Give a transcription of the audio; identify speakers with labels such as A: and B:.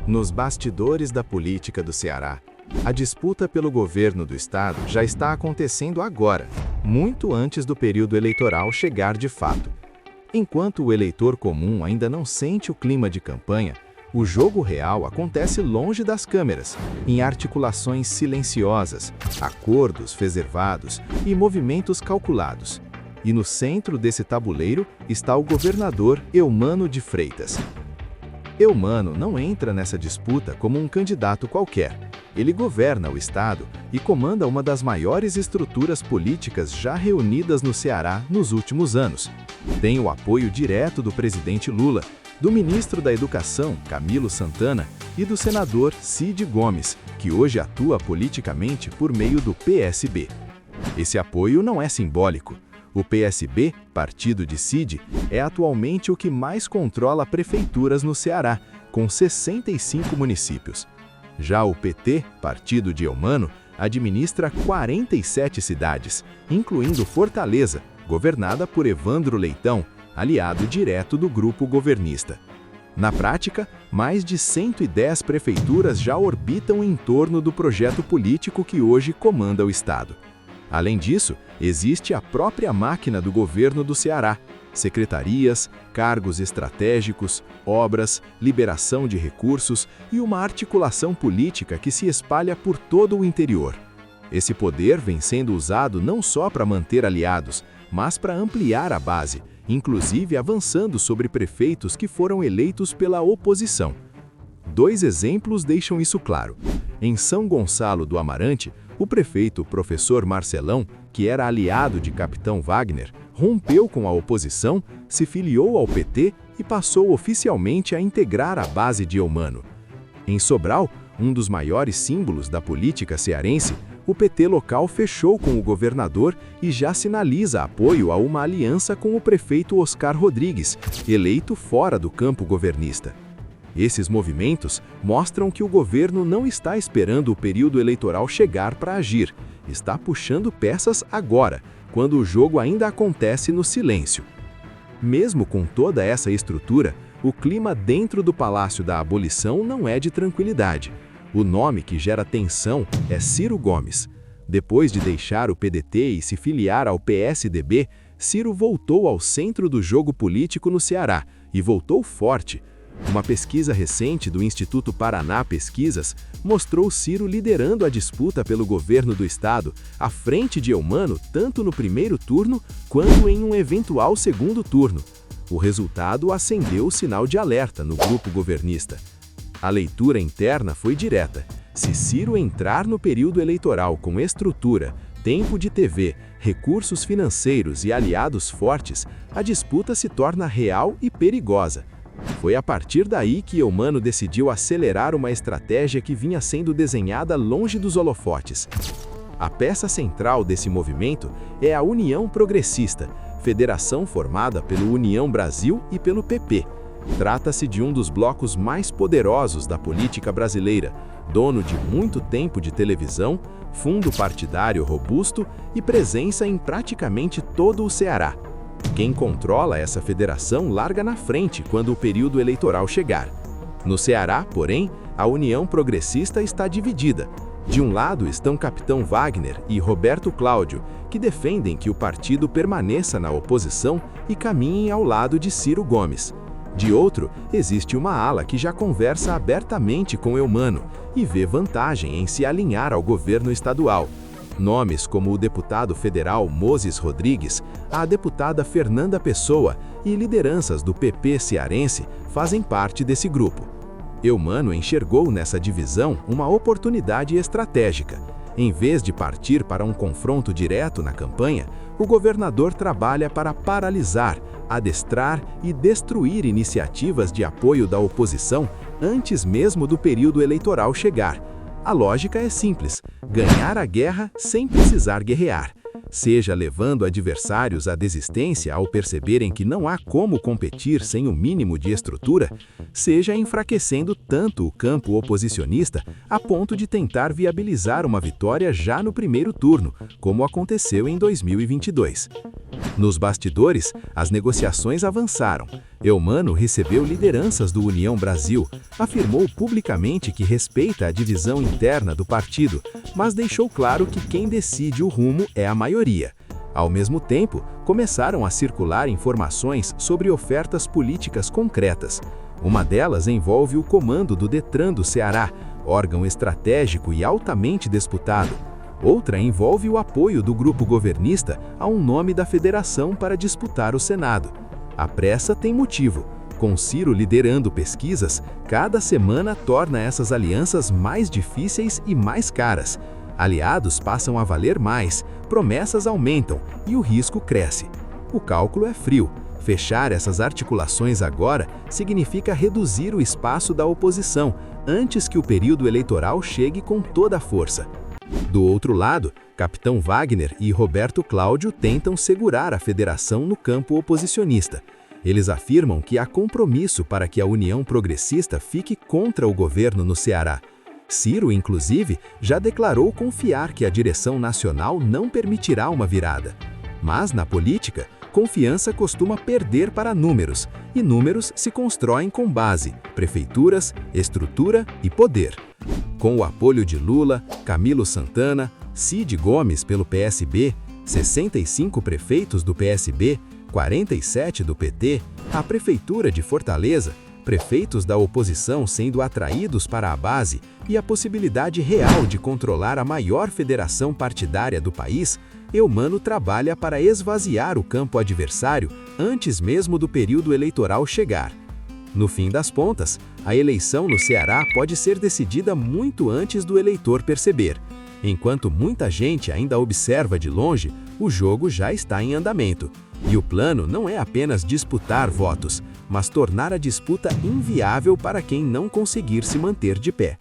A: Nos bastidores da política do Ceará, a disputa pelo governo do estado já está acontecendo agora, muito antes do período eleitoral chegar de fato. Enquanto o eleitor comum ainda não sente o clima de campanha, o jogo real acontece longe das câmeras, em articulações silenciosas, acordos reservados e movimentos calculados. E no centro desse tabuleiro está o governador Eumano de Freitas. Eumano não entra nessa disputa como um candidato qualquer. Ele governa o estado e comanda uma das maiores estruturas políticas já reunidas no Ceará nos últimos anos. Tem o apoio direto do presidente Lula, do ministro da Educação, Camilo Santana, e do senador Cid Gomes, que hoje atua politicamente por meio do PSB. Esse apoio não é simbólico. O PSB, partido de Cid, é atualmente o que mais controla prefeituras no Ceará, com 65 municípios. Já o PT, partido de Eumano, administra 47 cidades, incluindo Fortaleza, governada por Evandro Leitão, aliado direto do grupo governista. Na prática, mais de 110 prefeituras já orbitam em torno do projeto político que hoje comanda o estado. Além disso, existe a própria máquina do governo do Ceará, secretarias, cargos estratégicos, obras, liberação de recursos e uma articulação política que se espalha por todo o interior. Esse poder vem sendo usado não só para manter aliados, mas para ampliar a base, inclusive avançando sobre prefeitos que foram eleitos pela oposição. Dois exemplos deixam isso claro. Em São Gonçalo do Amarante, o prefeito professor Marcelão, que era aliado de Capitão Wagner, rompeu com a oposição, se filiou ao PT e passou oficialmente a integrar a base de Eumano. Em Sobral, um dos maiores símbolos da política cearense, o PT local fechou com o governador e já sinaliza apoio a uma aliança com o prefeito Oscar Rodrigues, eleito fora do campo governista. Esses movimentos mostram que o governo não está esperando o período eleitoral chegar para agir, está puxando peças agora, quando o jogo ainda acontece no silêncio. Mesmo com toda essa estrutura, o clima dentro do Palácio da Abolição não é de tranquilidade. O nome que gera tensão é Ciro Gomes. Depois de deixar o PDT e se filiar ao PSDB, Ciro voltou ao centro do jogo político no Ceará e voltou forte. Uma pesquisa recente do Instituto Paraná Pesquisas mostrou Ciro liderando a disputa pelo governo do estado, à frente de Eumano tanto no primeiro turno quanto em um eventual segundo turno. O resultado acendeu o sinal de alerta no grupo governista. A leitura interna foi direta. Se Ciro entrar no período eleitoral com estrutura, tempo de TV, recursos financeiros e aliados fortes, a disputa se torna real e perigosa. Foi a partir daí que Eumano decidiu acelerar uma estratégia que vinha sendo desenhada longe dos holofotes. A peça central desse movimento é a União Progressista, federação formada pelo União Brasil e pelo PP. Trata-se de um dos blocos mais poderosos da política brasileira, dono de muito tempo de televisão, fundo partidário robusto e presença em praticamente todo o Ceará. Quem controla essa federação larga na frente quando o período eleitoral chegar. No Ceará, porém, a União Progressista está dividida. De um lado estão Capitão Wagner e Roberto Cláudio, que defendem que o partido permaneça na oposição e caminhem ao lado de Ciro Gomes. De outro, existe uma ala que já conversa abertamente com Eumano e vê vantagem em se alinhar ao governo estadual. Nomes como o deputado federal Moses Rodrigues, a deputada Fernanda Pessoa e lideranças do PP cearense fazem parte desse grupo. Eumano enxergou nessa divisão uma oportunidade estratégica. Em vez de partir para um confronto direto na campanha, o governador trabalha para paralisar, adestrar e destruir iniciativas de apoio da oposição antes mesmo do período eleitoral chegar. A lógica é simples: ganhar a guerra sem precisar guerrear. Seja levando adversários à desistência ao perceberem que não há como competir sem o mínimo de estrutura, seja enfraquecendo tanto o campo oposicionista a ponto de tentar viabilizar uma vitória já no primeiro turno, como aconteceu em 2022. Nos bastidores, as negociações avançaram. Eumano recebeu lideranças do União Brasil, afirmou publicamente que respeita a divisão interna do partido, mas deixou claro que quem decide o rumo é a maioria. Ao mesmo tempo, começaram a circular informações sobre ofertas políticas concretas. Uma delas envolve o comando do Detran do Ceará, órgão estratégico e altamente disputado. Outra envolve o apoio do grupo governista a um nome da federação para disputar o Senado. A pressa tem motivo. Com Ciro liderando pesquisas, cada semana torna essas alianças mais difíceis e mais caras. Aliados passam a valer mais, promessas aumentam e o risco cresce. O cálculo é frio. Fechar essas articulações agora significa reduzir o espaço da oposição antes que o período eleitoral chegue com toda a força. Do outro lado, Capitão Wagner e Roberto Cláudio tentam segurar a federação no campo oposicionista. Eles afirmam que há compromisso para que a União Progressista fique contra o governo no Ceará. Ciro, inclusive, já declarou confiar que a direção nacional não permitirá uma virada. Mas, na política, confiança costuma perder para números, e números se constroem com base, prefeituras, estrutura e poder. Com o apoio de Lula, Camilo Santana, Cid Gomes pelo PSB, 65 prefeitos do PSB, 47 do PT, a Prefeitura de Fortaleza, prefeitos da oposição sendo atraídos para a base e a possibilidade real de controlar a maior federação partidária do país, Eumano trabalha para esvaziar o campo adversário antes mesmo do período eleitoral chegar. No fim das contas, a eleição no Ceará pode ser decidida muito antes do eleitor perceber. Enquanto muita gente ainda observa de longe, o jogo já está em andamento. E o plano não é apenas disputar votos, mas tornar a disputa inviável para quem não conseguir se manter de pé.